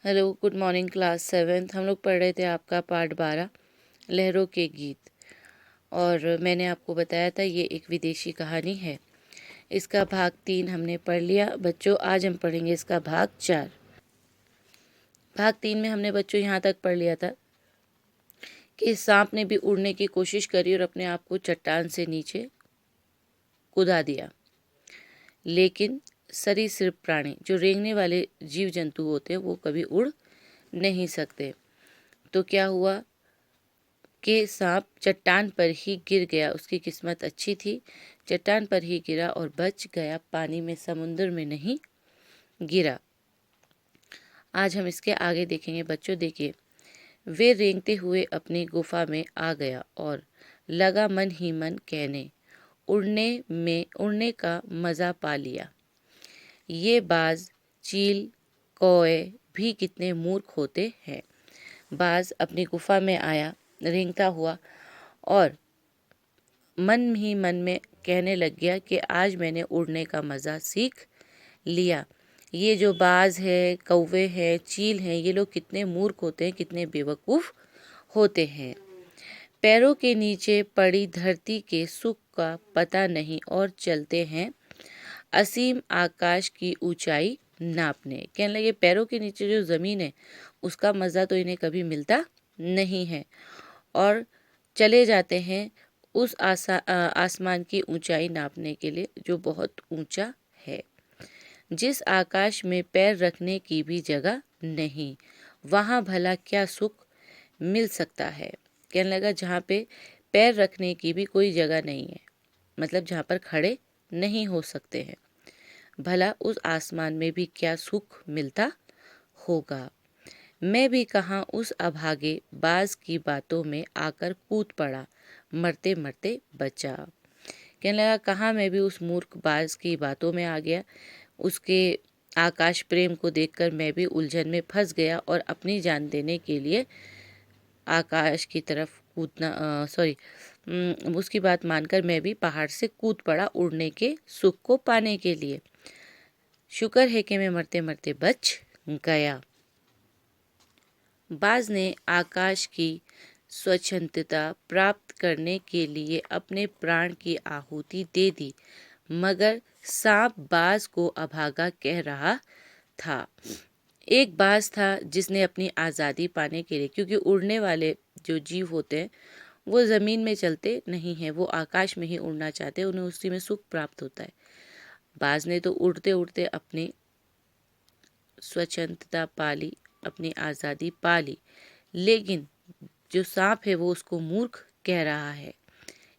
Hello, good morning class seventh. हम लोग पढ़ रहे थे आपका पार्ट 12 लहरों के गीत। और मैंने आपको बताया था ये एक विदेशी कहानी है। इसका भाग 3 हमने पढ़ लिया बच्चों। आज हम पढ़ेंगे इसका भाग 4। भाग 3 में हमने बच्चों यहाँ तक पढ़ लिया था कि सांप ने भी उड़ने की कोशिश करी और अपने आप को चट्टान से नीचे कूदा दिया। लेकिन सरीसृप प्राणी जो रेंगने वाले जीव जंतु होते हैं वो कभी उड़ नहीं सकते। तो क्या हुआ कि सांप चट्टान पर ही गिर गया। उसकी किस्मत अच्छी थी, चट्टान पर ही गिरा और बच गया, पानी में समुद्र में नहीं गिरा। आज हम इसके आगे देखेंगे बच्चों। देखिए, वे रेंगते हुए अपनी गुफा में आ गया और लगा मन ही मन कहने, उड़ने का मज़ा पा लिया। ये बाज, चील, कौए भी कितने मूर्ख होते हैं। बाज अपनी गुफा में आया रेंगता हुआ और मन ही मन में कहने लग गया कि आज मैंने उड़ने का मज़ा सीख लिया। ये जो बाज है, कौवे हैं, चील हैं, ये लोग कितने मूर्ख होते हैं, कितने बेवकूफ़ होते हैं। पैरों के नीचे पड़ी धरती के सुख का पता नहीं और चलते हैं असीम आकाश की ऊंचाई नापने। कहने लगे पैरों के नीचे जो ज़मीन है उसका मज़ा तो इन्हें कभी मिलता नहीं है और चले जाते हैं उस आसमान की ऊंचाई नापने के लिए जो बहुत ऊंचा है। जिस आकाश में पैर रखने की भी जगह नहीं, वहाँ भला क्या सुख मिल सकता है। कहने लगा जहाँ पे पैर रखने की भी कोई जगह नहीं है, मतलब जहाँ पर खड़े नहीं हो सकते हैं, भला उस आसमान में भी क्या सुख मिलता होगा। मैं भी कहाँ उस अभागे बाज की बातों में आकर कूद पड़ा, मरते मरते बचा। कहने लगा कहाँ मैं भी उस मूर्ख बाज की बातों में आ गया, उसके आकाश प्रेम को देखकर मैं भी उलझन में फंस गया और अपनी जान देने के लिए आकाश की तरफ उसकी बात मानकर मैं भी पहाड़ से कूद पड़ा उड़ने के सुख को पाने के लिए। शुक्र है कि मैं मरते मरते बच गया। बाज ने आकाश की स्वच्छंदता प्राप्त करने के लिए अपने प्राण की आहुति दे दी, मगर सांप बाज को अभागा कह रहा था। एक बाज था जिसने अपनी आज़ादी पाने के लिए, क्योंकि उड़ने वाले जो जीव होते हैं वो ज़मीन में चलते नहीं हैं, वो आकाश में ही उड़ना चाहते हैं, उन्हें उसी में सुख प्राप्त होता है। बाज ने तो उड़ते उड़ते अपनी स्वच्छंदता पाली, अपनी आज़ादी पाली, लेकिन जो सांप है वो उसको मूर्ख कह रहा है।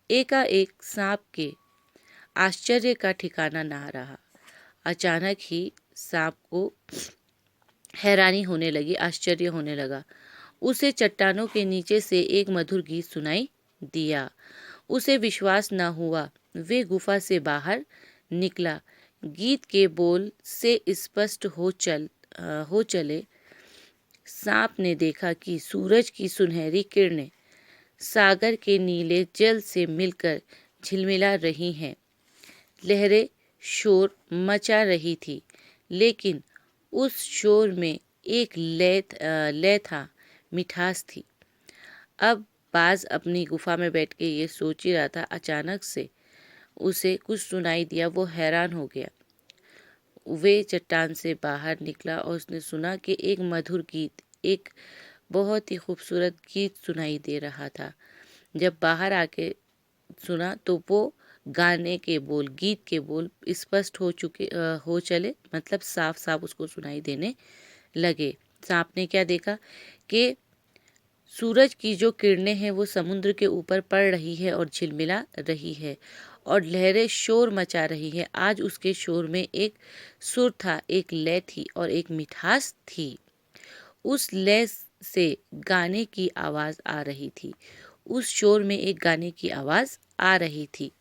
एकाएक सांप के आश्चर्य का ठिकाना ना रहा। अचानक ही सांप को हैरानी होने लगी, आश्चर्य होने लगा। उसे चट्टानों के नीचे से एक मधुर गीत सुनाई दिया। उसे विश्वास न हुआ। वे गुफा से बाहर निकला। गीत के बोल से स्पष्ट हो चले। सांप ने देखा कि सूरज की सुनहरी किरणें सागर के नीले जल से मिलकर झिलमिला रही हैं। लहरें शोर मचा रही थी, लेकिन उस शोर में एक लय था, मिठास थी। अब बाज अपनी गुफा में बैठ के ये सोच ही रहा था। अचानक से उसे कुछ सुनाई दिया। वो हैरान हो गया। वे चट्टान से बाहर निकला और उसने सुना कि एक मधुर गीत, एक बहुत ही खूबसूरत गीत सुनाई दे रहा था। जब बाहर आके सुना तो वो गाने के बोल, गीत के बोल स्पष्ट हो चले, मतलब साफ साफ उसको सुनाई देने लगे। सांप ने क्या देखा कि सूरज की जो किरणें हैं वो समुद्र के ऊपर पड़ रही है और झिलमिला रही है और लहरें शोर मचा रही है। आज उसके शोर में एक सुर था, एक लय थी और एक मिठास थी। उस लय से गाने की आवाज आ रही थी, उस शोर में एक गाने की आवाज आ रही थी।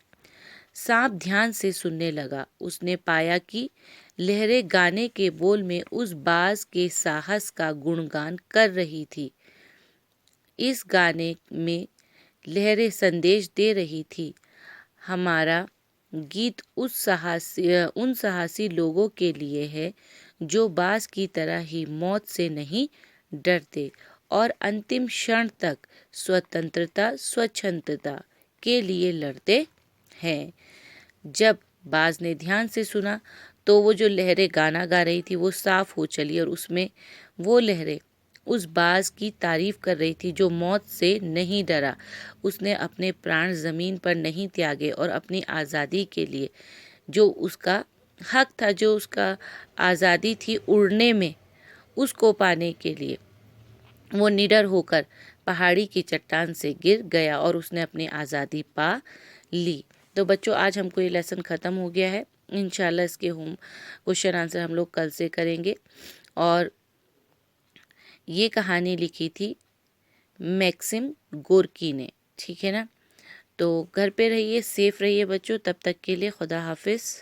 सांप ध्यान से सुनने लगा। उसने पाया कि लहरें गाने के बोल में उस बाज के साहस का गुणगान कर रही थी। इस गाने में लहरें संदेश दे रही थी, हमारा गीत उन साहसी लोगों के लिए है जो बाज की तरह ही मौत से नहीं डरते और अंतिम क्षण तक स्वतंत्रता स्वच्छंदता के लिए लड़ते हैं। जब बाज ने ध्यान से सुना तो वो जो लहरें गाना गा रही थी वो साफ हो चली और उसमें वो लहरें उस बाज की तारीफ कर रही थी जो मौत से नहीं डरा। उसने अपने प्राण जमीन पर नहीं त्यागे और अपनी आज़ादी के लिए जो उसका हक था, जो उसका आज़ादी थी उड़ने में, उसको पाने के लिए वो निडर होकर पहाड़ी की चट्टान से गिर गया और उसने अपनी आज़ादी पा ली। तो बच्चों, आज हमको ये लेसन ख़त्म हो गया है। इंशाल्लाह इसके होम क्वेश्चन आंसर हम लोग कल से करेंगे। और ये कहानी लिखी थी मैक्सिम गोर्की ने, ठीक है ना। तो घर पे रहिए, सेफ रहिए बच्चों। तब तक के लिए खुदा हाफिज़।